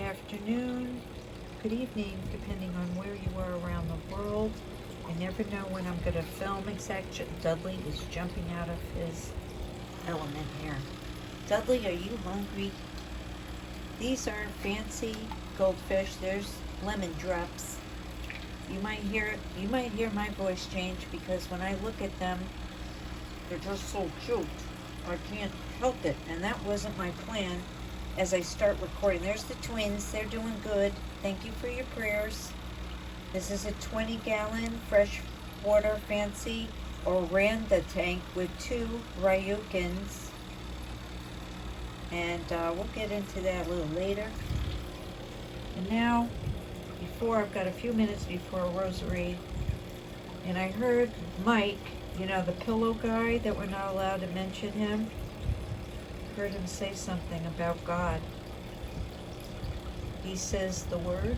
afternoon, good evening, depending on where you are around the world. I never know when I'm going to film exactly. Dudley is jumping out of his element here. Dudley, are you hungry? These are fancy goldfish. There's lemon drops. You might hear my voice change because when I look at them, they're just so cute. I can't help it, and that wasn't my plan. As I start recording, there's the twins. They're doing good. Thank you for your prayers. This is a 20-gallon freshwater fancy oranda tank with 2 Ryunkins. And we'll get into that a little later. And now, I've got a few minutes before Rosary, and I heard Mike, the pillow guy that we're not allowed to mention him, heard him say something about God. He says the word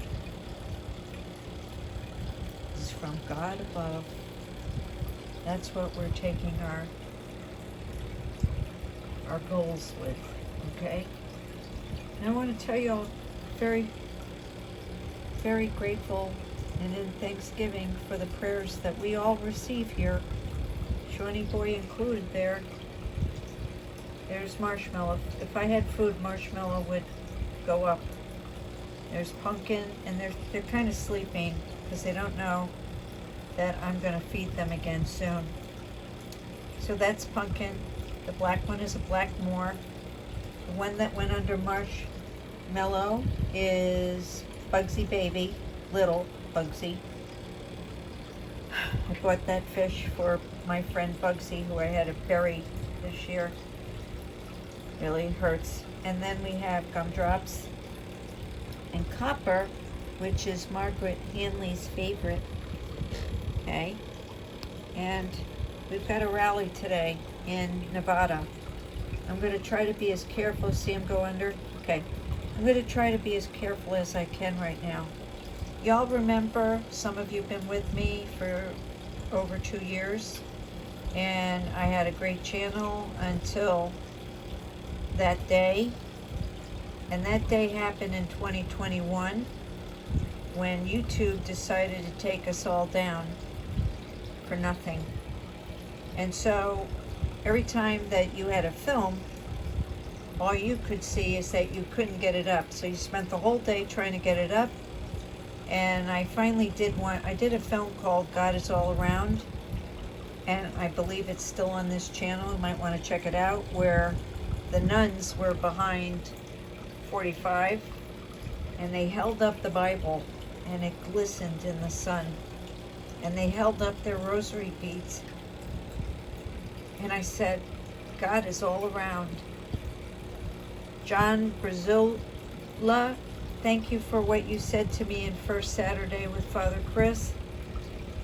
is from God above. That's what we're taking our goals with, okay? And I want to tell you all very, very grateful and in thanksgiving for the prayers that we all receive here, Shawnee Boy included there. There's Marshmallow. If I had food, Marshmallow would go up. There's Pumpkin, and they're kind of sleeping because they don't know that I'm going to feed them again soon. So that's Pumpkin. The black one is a black Moor. The one that went under Marshmallow is Bugsy Baby, little Bugsy. I bought that fish for my friend Bugsy, who I had to bury this year. Really hurts. And then we have Gumdrops and Copper, which is Margaret Hanley's favorite. Okay. And we've got a rally today in Nevada. I'm going to try to be as careful. See him go under? Okay. I'm going to try to be as careful as I can right now. Y'all remember, some of you have been with me for over 2 years, and I had a great channel until that day, and that day happened in 2021 when YouTube decided to take us all down for nothing. And so every time that you had a film, all you could see is that you couldn't get it up. So you spent the whole day trying to get it up. And I finally did I did a film called God is All Around, and I believe it's still on this channel. You might want to check it out, where the nuns were behind 45 and they held up the Bible and it glistened in the sun, and they held up their rosary beads, and I said, God is all around. John Brazilla, thank you for what you said to me in First Saturday with Father Chris.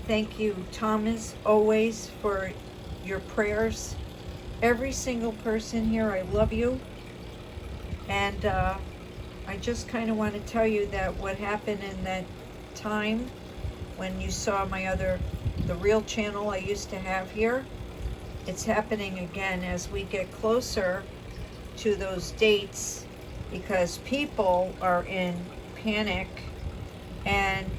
Thank you, Thomas, always for your prayers. Every single person here, I love you. And I just kind of want to tell you that what happened in that time when you saw the real channel I used to have here, it's happening again as we get closer to those dates, because people are in panic. And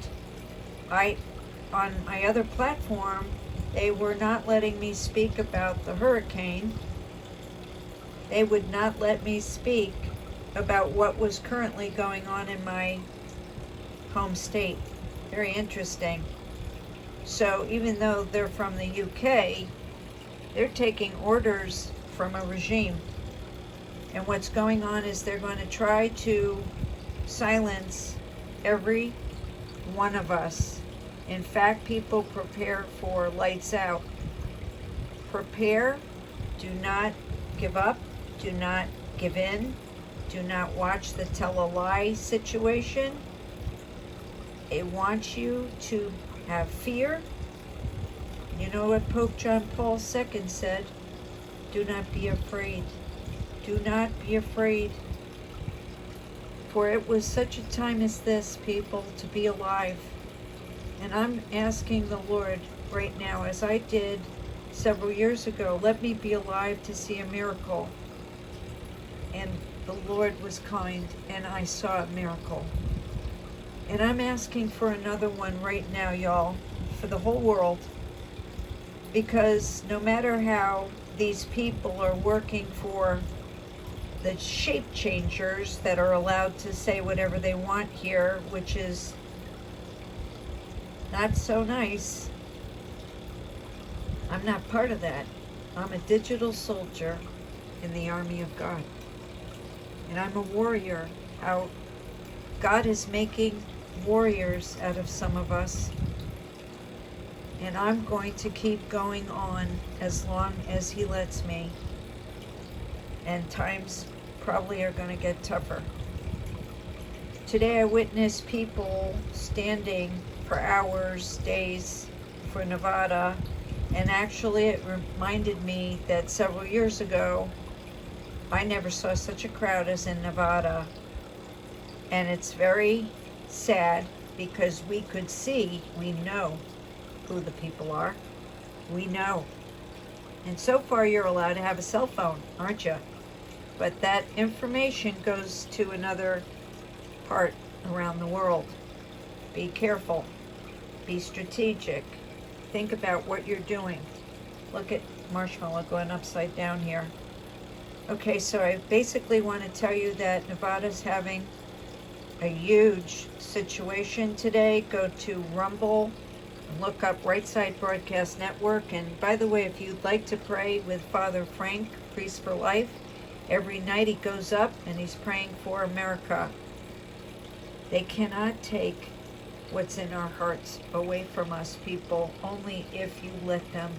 on my other platform, they were not letting me speak about the hurricane. They would not let me speak about what was currently going on in my home state. Very interesting. So even though they're from the UK, they're taking orders from a regime. And what's going on is they're going to try to silence every one of us. In fact, people, prepare for lights out. Prepare. Do not give up. Do not give in. Do not watch the tell a lie situation. It wants you to have fear. You know what Pope John Paul II said? Do not be afraid. Do not be afraid. For it was such a time as this, people, to be alive. And I'm asking the Lord right now, as I did several years ago, let me be alive to see a miracle. And the Lord was kind and I saw a miracle. And I'm asking for another one right now, y'all, for the whole world. Because no matter how these people are working for the shape changers that are allowed to say whatever they want here, which is not so nice, I'm not part of that. I'm a digital soldier in the army of God. And I'm a warrior. How God is making warriors out of some of us. And I'm going to keep going on as long as He lets me. And times probably are going to get tougher. Today I witnessed people standing for hours, days for Nevada. And actually it reminded me that several years ago, I never saw such a crowd as in Nevada. And it's very sad because we could see, we know who the people are. We know. And so far you're allowed to have a cell phone, aren't you? But that information goes to another part around the world. Be careful. Be strategic. Think about what you're doing. Look at marshmallow going upside down here. Okay, so I basically want to tell you that Nevada's having a huge situation today. Go to Rumble and look up Right Side Broadcast Network. And by the way, if you'd like to pray with Father Frank, Priest for Life, every night he goes up and he's praying for America. They cannot take what's in our hearts away from us, people, only if you let them.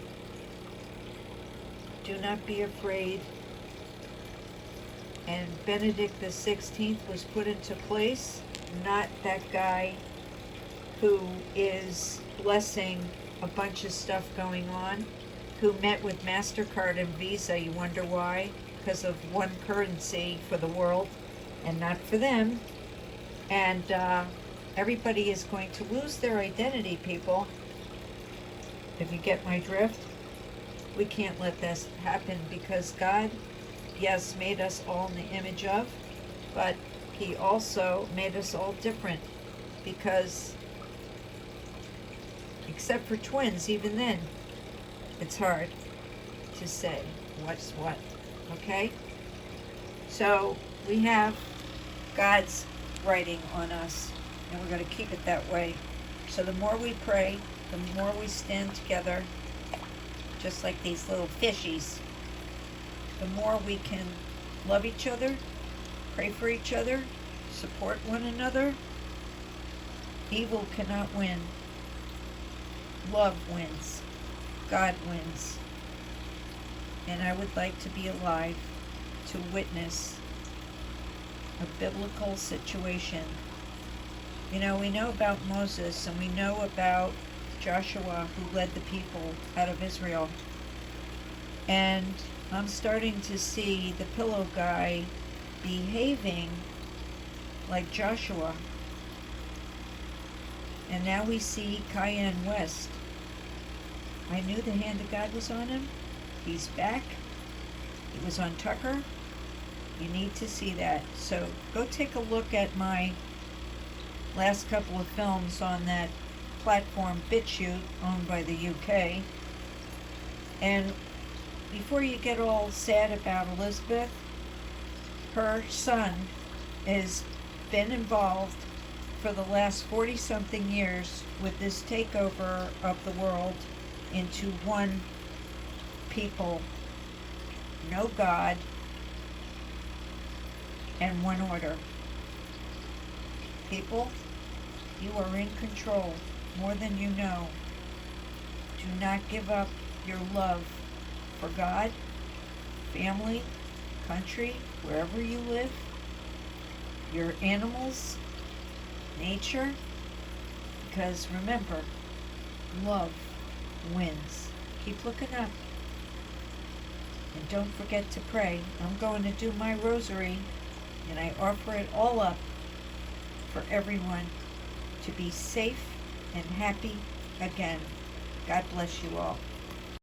Do not be afraid. And Benedict the 16th was put into place, not that guy who is blessing a bunch of stuff going on, who met with MasterCard and Visa. You wonder why? Because of one currency for the world and not for them. And everybody is going to lose their identity, people. If you get my drift, we can't let this happen because God, yes, made us all in the image of, but He also made us all different because, except for twins, even then, it's hard to say what's what, okay? So we have God's writing on us, and we're going to keep it that way. So the more we pray, the more we stand together, just like these little fishies, the more we can love each other, pray for each other, support one another. Evil cannot win. Love wins. God wins. And I would like to be alive to witness a biblical situation. You know, we know about Moses and we know about Joshua, who led the people out of Israel. And I'm starting to see the pillow guy behaving like Joshua. And now we see Cayenne West. I knew the hand of God was on him. He's back. He was on Tucker. You need to see that. So go take a look at my last couple of films on that platform BitChute, owned by the UK. And before you get all sad about Elizabeth, her son has been involved for the last 40-something years with this takeover of the world into one people, no God, and one order. People, you are in control more than you know. Do not give up your love for God, family, country, wherever you live, your animals, nature, because remember, love wins. Keep looking up. And don't forget to pray. I'm going to do my rosary, and I offer it all up for everyone to be safe and happy again. God bless you all.